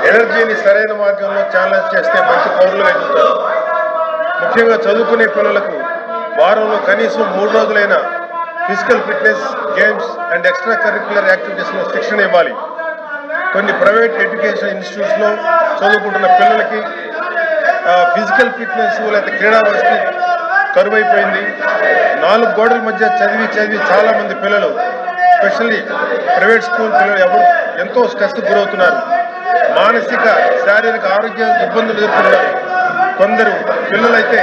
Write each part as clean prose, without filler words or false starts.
ఎనర్జీని సరైన మార్గంలో ఛాలెంజ్ చేస్తే మంచి పౌరులు ఎదుగుతారు. ముఖ్యంగా చదువుకునే పిల్లలకు వారంలో కనీసం 3 రోజులైన physical fitness, games and extra curricular యాక్టివిటీస్లో శిక్షణ ఇవ్వాలి. కొన్ని ప్రైవేట్ ఎడ్యుకేషన్ ఇన్స్టిట్యూట్స్లో చదువుకుంటున్న పిల్లలకి ఫిజికల్ ఫిట్నెస్ లేదా క్రీడా వసతి కరువైపోయింది. 4 గోడల మధ్య చదివి చాలామంది పిల్లలు, స్పెషల్లీ ప్రైవేట్ స్కూల్ పిల్లలు ఎంతో స్ట్రెస్కి గురవుతున్నారు. మానసిక, శారీరక ఆరోగ్య ఇబ్బందులు ఎదుర్కొన్నారు. కొందరు పిల్లలైతే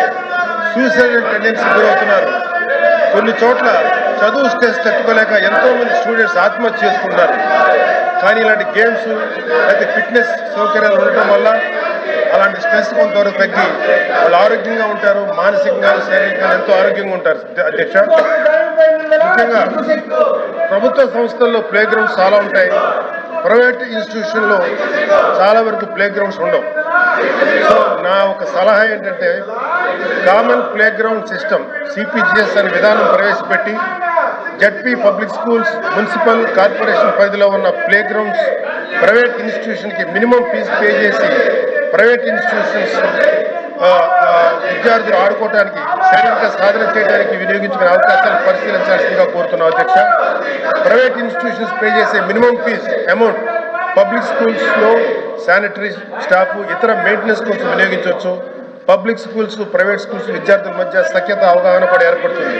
సూసైడల్ టెండెన్సీకి గురవుతున్నారు. కొన్ని చోట్ల చదువు స్ట్రెస్ తట్టుకోలేక ఎంతోమంది స్టూడెంట్స్ ఆత్మహత్య చేసుకుంటున్నారు. కానీ ఇలాంటి గేమ్స్ అయితే ఫిట్నెస్ సౌకర్యాలు ఉండటం వల్ల అలాంటి స్ట్రెస్ కొంతవరకు తగ్గి వాళ్ళు ఆరోగ్యంగా ఉంటారు. మానసికంగా, శారీరకంగా ఎంతో ఆరోగ్యంగా ఉంటారు. అధ్యక్ష, ముఖ్యంగా ప్రభుత్వ సంస్థల్లో ప్లే గ్రౌండ్స్ చాలా ఉంటాయి. ప్రైవేట్ ఇన్స్టిట్యూషన్లో చాలా వరకు ప్లే గ్రౌండ్స్ ఉండవు. సో నా ఒక సలహా ఏంటంటే common play ground system CPGS అనే విధానం ప్రవేశపెట్టి ZP public schools, municipal corporation పరిధిలో ఉన్న ప్లే గ్రౌండ్స్ ప్రైవేట్ ఇన్స్టిట్యూషన్కి మినిమం ఫీజు పే చేసి ప్రైవేట్ ఇన్స్టిట్యూషన్స్ విద్యార్థులు ఆడుకోవడానికి, శారీరక సాధన చేయడానికి వినియోగించుకునే అవకాశాలు పరిశీలించాల్సిందిగా కోరుతున్నాం. అధ్యక్ష, ప్రైవేట్ ఇన్స్టిట్యూషన్స్ పే చేసే మినిమం ఫీజ్ అమౌంట్ పబ్లిక్ స్కూల్స్లో శానిటరీ స్టాఫ్, ఇతర మెయింటెనెన్స్ కోసం వినియోగించవచ్చు. పబ్లిక్ స్కూల్స్, ప్రైవేట్ స్కూల్స్ విద్యార్థుల మధ్య సఖ్యత, అవగాహన కూడా ఏర్పడుతుంది.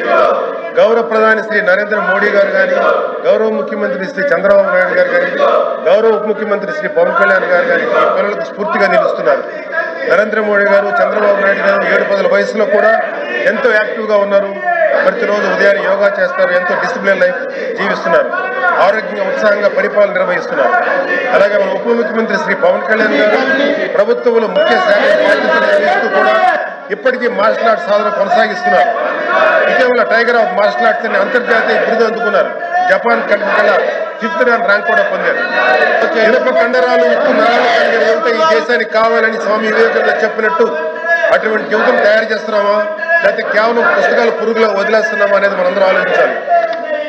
గౌరవ ప్రధాని శ్రీ నరేంద్ర మోడీ గారు కానీ, గౌరవ ముఖ్యమంత్రి శ్రీ చంద్రబాబు నాయుడు గారు కానీ, గౌరవ ఉప ముఖ్యమంత్రి శ్రీ పవన్ కళ్యాణ్ గారు కానీ ఈ పిల్లలకు స్ఫూర్తిగా నిలుస్తున్నారు. నరేంద్ర మోడీ గారు, చంద్రబాబు నాయుడు గారు 7-10 వయసులో కూడా ఎంతో యాక్టివ్గా ఉన్నారు. ప్రతిరోజు ఉదయాన్నే యోగా చేస్తారు. ఎంతో డిసిప్లిన్ లైఫ్ జీవిస్తున్నారు. ఆరోగ్యంగా, ఉత్సాహంగా పరిపాలన నిర్వహిస్తున్నారు. అలాగే మన ఉప ముఖ్యమంత్రి శ్రీ పవన్ కళ్యాణ్ గారు ప్రభుత్వంలో ముఖ్య శాఖ బాధ్యతలు నిర్వహిస్తూ కూడా ఇప్పటికీ మార్షల్ ఆర్ట్స్ సాధన కొనసాగిస్తున్నారు. ఇటీవల టైగర్ ఆఫ్ మార్షల్ ఆర్ట్స్ అని అంతర్జాతీయ బిరుదు అందుకున్నారు. జపాన్ కంట్రీ 5th ర్యాంక్ కూడా పొందారు. ఇనుప కండరాలు, ఉక్కు నరాలు కలిగే యువత ఈ దేశానికి కావాలని స్వామి వివేకానంద చెప్పినట్టు అటువంటి యువతను తయారు చేస్తున్నామా, లేకపోతే కేవలం పుస్తకాలు పురుగులో వదిలేస్తున్నామా అనేది మనందరం ఆలోచించాలి.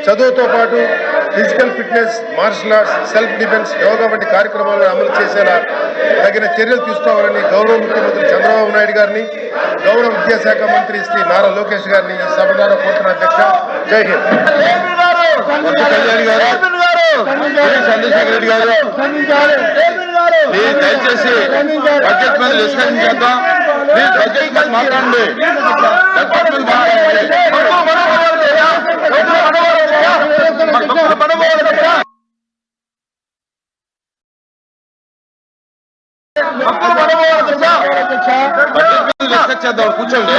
చదువుతో పాటు physical fitness, martial arts, self defence, yoga వంటి కార్యక్రమాలను అమలు చేసేలా తగిన చర్యలు తీసుకోవాలని గౌరవ ముఖ్యమంత్రి చంద్రబాబు నాయుడు గారిని, గౌరవ విద్యాశాఖ మంత్రి శ్రీ నారా లోకేష్ గారిని ఈ సభ ద్వారా కోరుతున్న. అధ్యక్ష, జై హింద్. కళ్యాణ్ గారు, చంద్రశేఖర్ రెడ్డి గారు, దయచేసి బడ్జెట్ మీద డిస్కషన్ చేద్దాం. మీరు బడ్జెట్ మీద మాట్లాడండి. బడ్జెట్ మీద డిస్కస్ చేద్దాం. కూర్చోండి.